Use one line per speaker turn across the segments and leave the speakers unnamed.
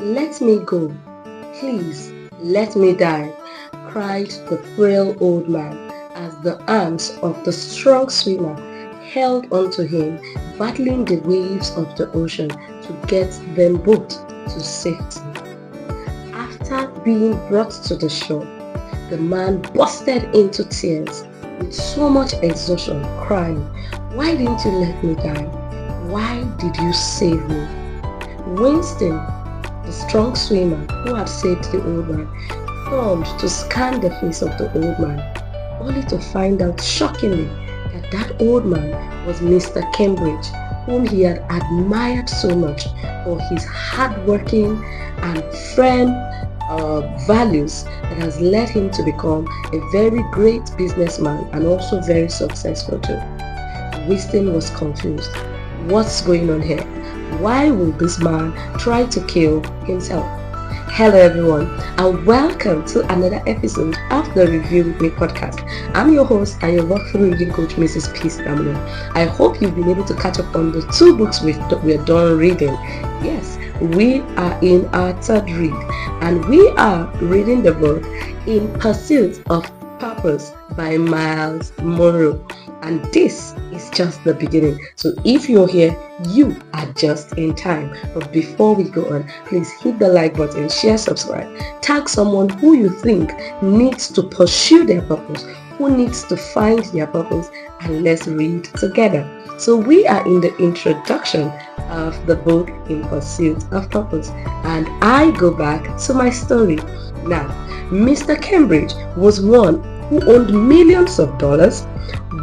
"Let me go. Please, let me die," cried the frail old man as the arms of the strong swimmer held onto him, battling the waves of the ocean to get them both to safety. After being brought to the shore, the man bursted into tears with so much exhaustion, crying, "Why didn't you let me die? Why did you save me?" Winston, the strong swimmer who had saved the old man, turned to scan the face of the old man, only to find out shockingly that old man was Mr. Cambridge, whom he had admired so much for his hard-working and firm values that has led him to become a very great businessman and also very successful too. Winston was confused. What's going on here? Why will this man try to kill himself? Hello everyone, and welcome to another episode of the Review With Me podcast. I'm your host and your walkthrough reading coach, Mrs. P. Stamina. I hope you've been able to catch up on the 2 books we're done reading. Yes, we are in our 3rd read, and we are reading the book In Pursuit of Purpose by Myles Munroe. And this is just the beginning. So if you're here, you are just in time. But before we go on, please hit the like button, share, subscribe, tag someone who you think needs to pursue their purpose, who needs to find their purpose, and let's read together. So we are in the introduction of the book In Pursuit of Purpose, and I go back to my story. Now, Mr. Cambridge was one who owned millions of dollars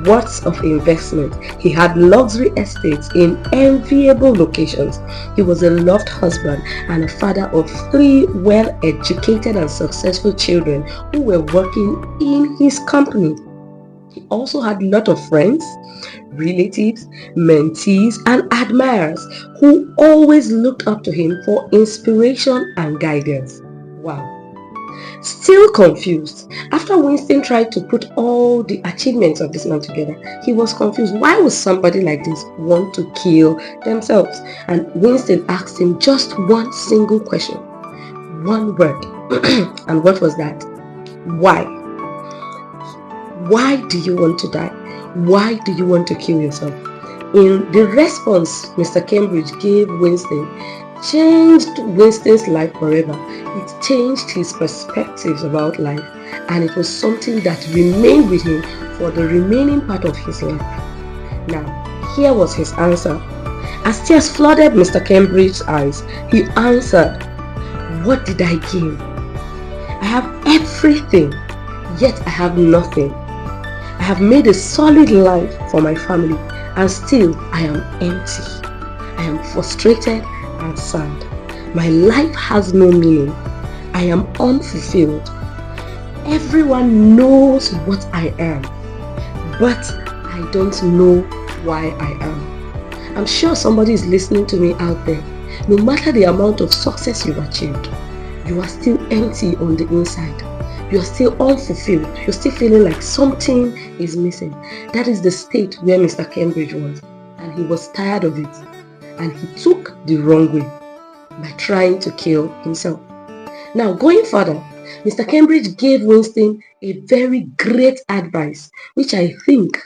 worth of investment. He had luxury estates in enviable locations. He was a loved husband and a father of 3 well-educated and successful children who were working in his company. He also had a lot of friends, relatives, mentees, and admirers who always looked up to him for inspiration and guidance. Wow. Still confused, after Winston tried to put all the achievements of this man together, he was confused. Why would somebody like this want to kill themselves? And Winston asked him just one single question, one word. And what was that? Why? Why do you want to die? Why do you want to kill yourself? In the response Mr. Cambridge gave Winston changed Winston's life forever. It changed his perspectives about life, and it was something that remained with him for the remaining part of his life. Now, here was his answer. As tears flooded Mr. Cambridge's eyes, he answered, "What did I gain? I have everything, yet I have nothing. I have made a solid life for my family, and still I am empty. I am frustrated and sad. My life has no meaning. I am unfulfilled. Everyone knows what I am, but I don't know why I am." I'm sure somebody is listening to me out there. No matter the amount of success you've achieved, you are still empty on the inside. You are still unfulfilled. You're still feeling like something is missing. That is the state where Mr. Cambridge was, and he was tired of it. And he took the wrong way by trying to kill himself. Now, going further, Mr. Cambridge gave Winston a very great advice, which I think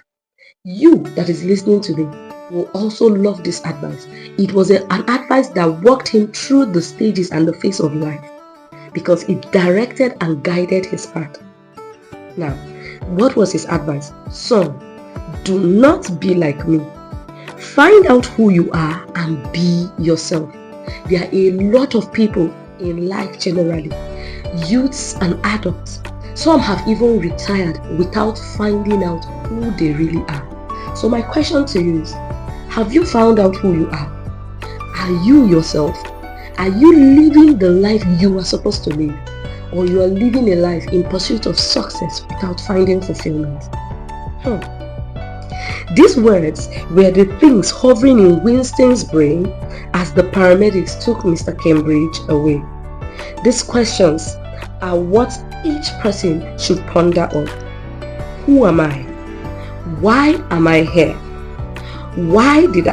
you that is listening to me will also love this advice. It was an advice that walked him through the stages and the phase of life, because it directed and guided his path. Now, what was his advice? Son, do not be like me. Find out who you are and be yourself. There are a lot of people in life generally, youths and adults. Some have even retired without finding out who they really are. So my question to you is, have you found out who you are? Are you yourself? Are you living the life you are supposed to live? Or you are living a life in pursuit of success without finding fulfillment? These words were the things hovering in Winston's brain as the paramedics took Mr. Cambridge away. These questions are what each person should ponder on. Who am I? Why am I here? Where did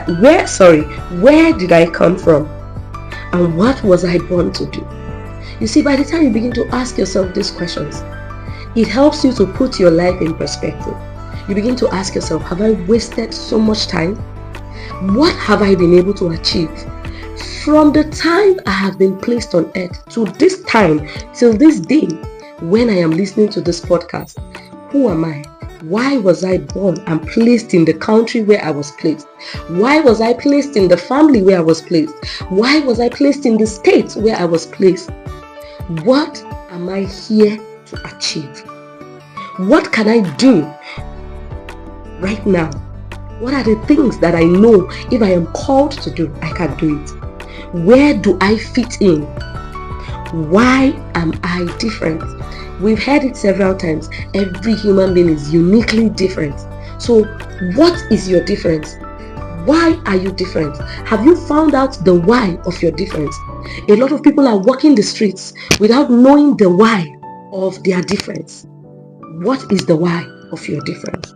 I come from? And what was I born to do? You see, by the time you begin to ask yourself these questions, it helps you to put your life in perspective. You begin to ask yourself, have I wasted so much time? What have I been able to achieve? From the time I have been placed on earth to this time, till this day, when I am listening to this podcast, who am I? Why was I born and placed in the country where I was placed? Why was I placed in the family where I was placed? Why was I placed in the state where I was placed? What am I here to achieve? What can I do right now? What are the things that I know if I am called to do, I can do it? Where do I fit in? Why am I different? We've heard it several times. Every human being is uniquely different. So what is your difference? Why are you different? Have you found out the why of your difference? A lot of people are walking the streets without knowing the why of their difference. What is the why of your difference?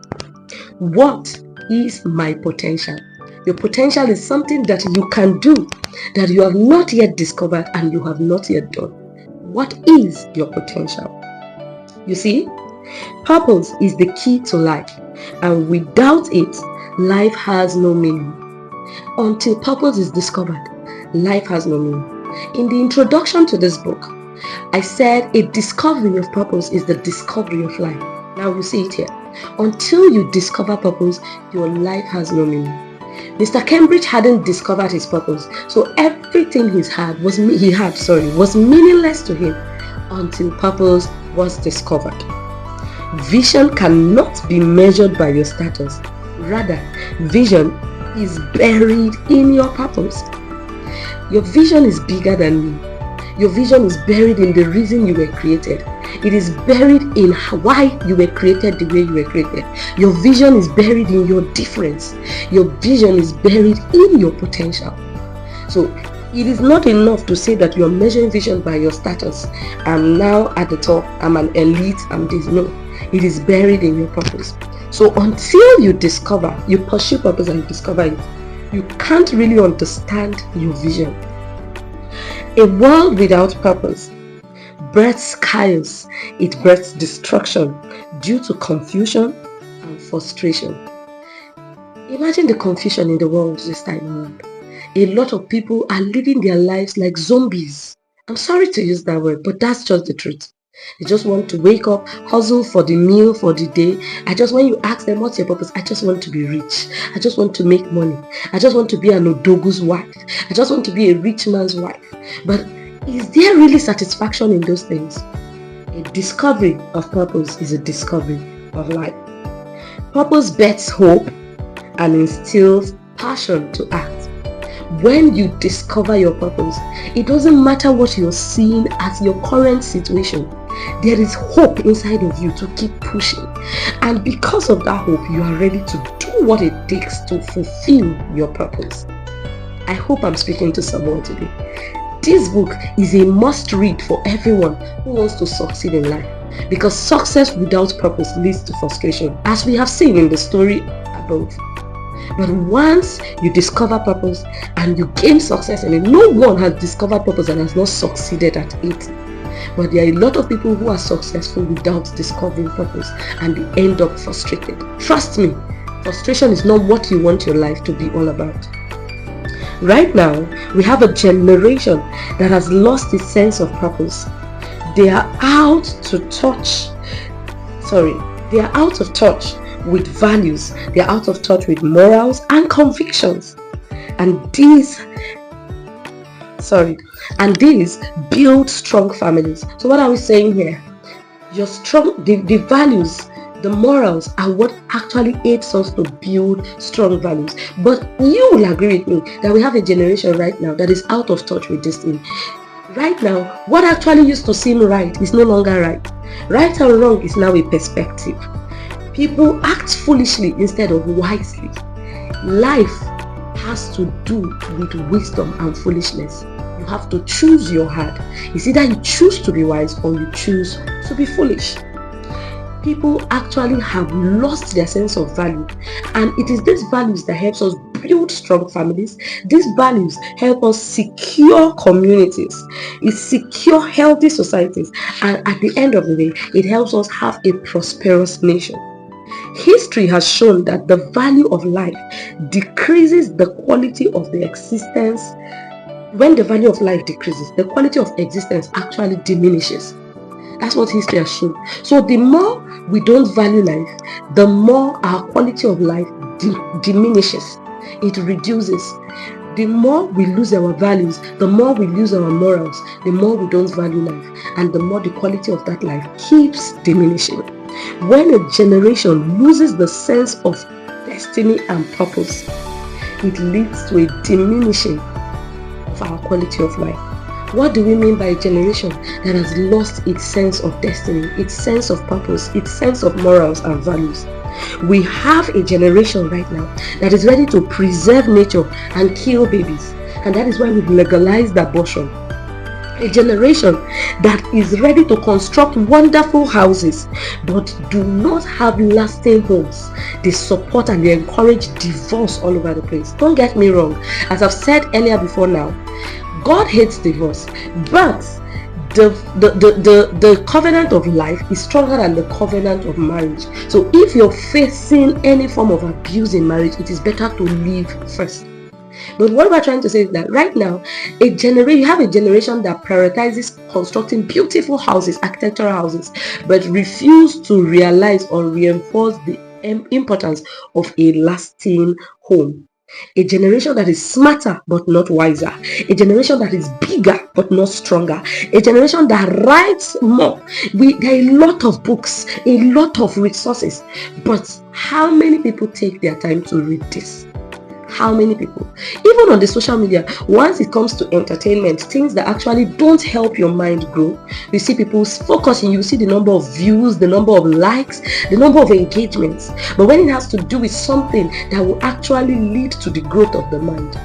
What is my potential? Your potential is something that you can do, that you have not yet discovered and you have not yet done. What is your potential? You see, purpose is the key to life, and without it, life has no meaning. Until purpose is discovered, life has no meaning. In the introduction to this book, I said a discovery of purpose is the discovery of life. Now you see it here. Until you discover purpose, your life has no meaning. Mr. Cambridge hadn't discovered his purpose, so everything he had was meaningless to him until purpose was discovered. Vision cannot be measured by your status. Rather, vision is buried in your purpose. Your vision is bigger than you. Your vision is buried in the reason you were created. It is buried in why you were created the way you were created. Your vision is buried in your difference. Your vision is buried in your potential. So it is not enough to say that you are measuring vision by your status. I'm now at the top, I'm an elite, I'm this. No, it is buried in your purpose. So until you pursue purpose and you discover it, you can't really understand your vision. A world without purpose births chaos, it births destruction due to confusion and frustration. Imagine the confusion in the world this time around. A lot of people are living their lives like zombies. I'm sorry to use that word, but that's just the truth. They just want to wake up, hustle for the meal for the day. When you ask them what's your purpose, I just want to be rich. I just want to make money. I just want to be an Odogu's wife. I just want to be a rich man's wife. But is there really satisfaction in those things? A discovery of purpose is a discovery of life. Purpose bets hope and instills passion to act. When you discover your purpose, it doesn't matter what you're seeing as your current situation. There is hope inside of you to keep pushing. And because of that hope, you are ready to do what it takes to fulfill your purpose. I hope I'm speaking to someone today. This book is a must read for everyone who wants to succeed in life, because success without purpose leads to frustration, as we have seen in the story above. But once you discover purpose and you gain success in it, no one has discovered purpose and has not succeeded at it. But there are a lot of people who are successful without discovering purpose and they end up frustrated. Trust me, frustration is not what you want your life to be all about. Right now, we have a generation that has lost its sense of purpose. They are out of touch with values. They are out of touch with morals and convictions. And these build strong families. So what are we saying here? The values, the morals are what actually aids us to build strong values. But you will agree with me that we have a generation right now that is out of touch with this thing. Right now, what actually used to seem right is no longer right. Right and wrong is now a perspective. People act foolishly instead of wisely. Life has to do with wisdom and foolishness. You have to choose your heart. It's either you choose to be wise or you choose to be foolish. People actually have lost their sense of value, and it is these values that helps us build strong families. These values help us secure communities. It secure healthy societies. And at the end of the day, it helps us have a prosperous nation. History has shown that the value of life decreases the quality of the existence. When the value of life decreases, the quality of existence actually diminishes. That's what history has shown. So the more we don't value life, the more our quality of life diminishes. It reduces. The more we lose our values, the more we lose our morals, the more we don't value life, and the more the quality of that life keeps diminishing. When a generation loses the sense of destiny and purpose, it leads to a diminishing of our quality of life. What do we mean by a generation that has lost its sense of destiny, its sense of purpose, its sense of morals and values? We have a generation right now that is ready to preserve nature and kill babies, and that is why we've legalized abortion. A generation that is ready to construct wonderful houses but do not have lasting homes. They support and they encourage divorce all over the place. Don't get me wrong, as I've said earlier before now, God hates divorce, but the covenant of life is stronger than the covenant of marriage. So if you're facing any form of abuse in marriage, it is better to leave first. But what we're trying to say is that right now, you have a generation that prioritizes constructing beautiful houses, architectural houses, but refuse to realize or reinforce the importance of a lasting home. A generation that is smarter but not wiser. A generation that is bigger but not stronger. A generation that writes more. There are a lot of books, a lot of resources. But how many people take their time to read this? How many people? Even on the social media, once it comes to entertainment, things that actually don't help your mind grow, you see people focusing, you see the number of views, the number of likes, the number of engagements. But when it has to do with something that will actually lead to the growth of the mind,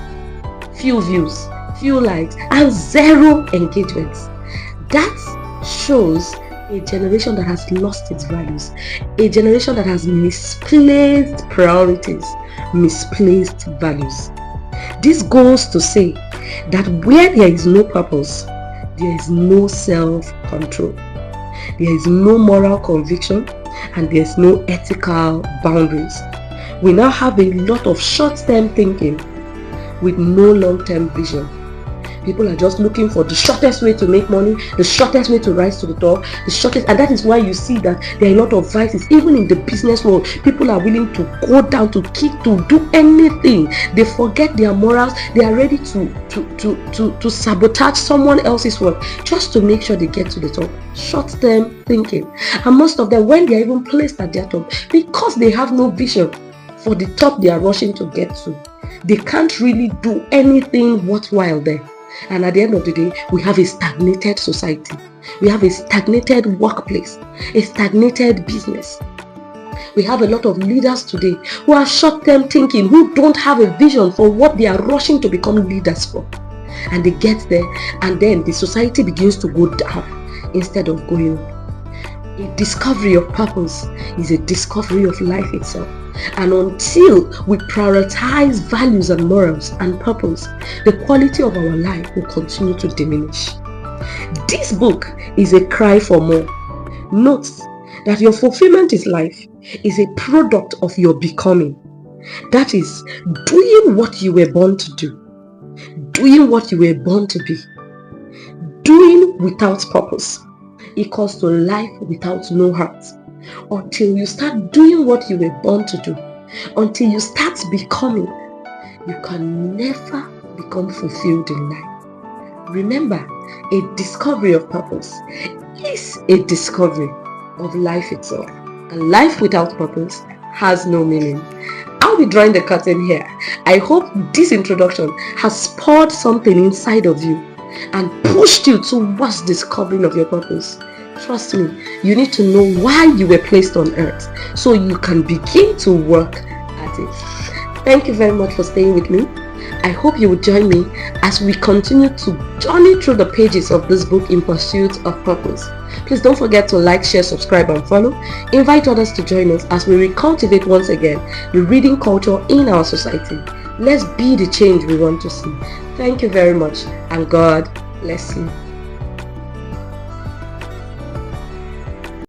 few views, few likes, and zero engagements. That shows a generation that has lost its values, a generation that has misplaced priorities, misplaced values. This goes to say that where there is no purpose, there is no self-control, there is no moral conviction, and there is no ethical boundaries. We now have a lot of short-term thinking with no long-term vision. People are just looking for the shortest way to make money, the shortest way to rise to the top, and that is why you see that there are a lot of vices. Even in the business world, people are willing to go down, to kick, to do anything. They forget their morals. They are ready to sabotage someone else's work just to make sure they get to the top. Short-term thinking. And most of them, when they are even placed at their top, because they have no vision for the top they are rushing to get to, they can't really do anything worthwhile there. And at the end of the day, we have a stagnated society. We have a stagnated workplace, a stagnated business. We have a lot of leaders today who are short-term thinking, who don't have a vision for what they are rushing to become leaders for. And they get there, and then the society begins to go down instead of going up. A discovery of purpose is a discovery of life itself. And until we prioritize values and morals and purpose, the quality of our life will continue to diminish. This book is a cry for more. Note that your fulfillment in life is a product of your becoming. That is, doing what you were born to do, doing what you were born to be. Doing without purpose equals to life without no heart. Until you start doing what you were born to do, until you start becoming, you can never become fulfilled in life. Remember, a discovery of purpose is a discovery of life itself. And life without purpose has no meaning. I'll be drawing the curtain here. I hope this introduction has spurred something inside of you and pushed you towards discovering of your purpose. Trust me, you need to know why you were placed on earth so you can begin to work at it. Thank you very much for staying with me. I hope you will join me as we continue to journey through the pages of this book in pursuit of purpose. Please don't forget to like, share, subscribe and follow. Invite others to join us as we recultivate once again the reading culture in our society. Let's be the change we want to see. Thank you very much, and God bless you.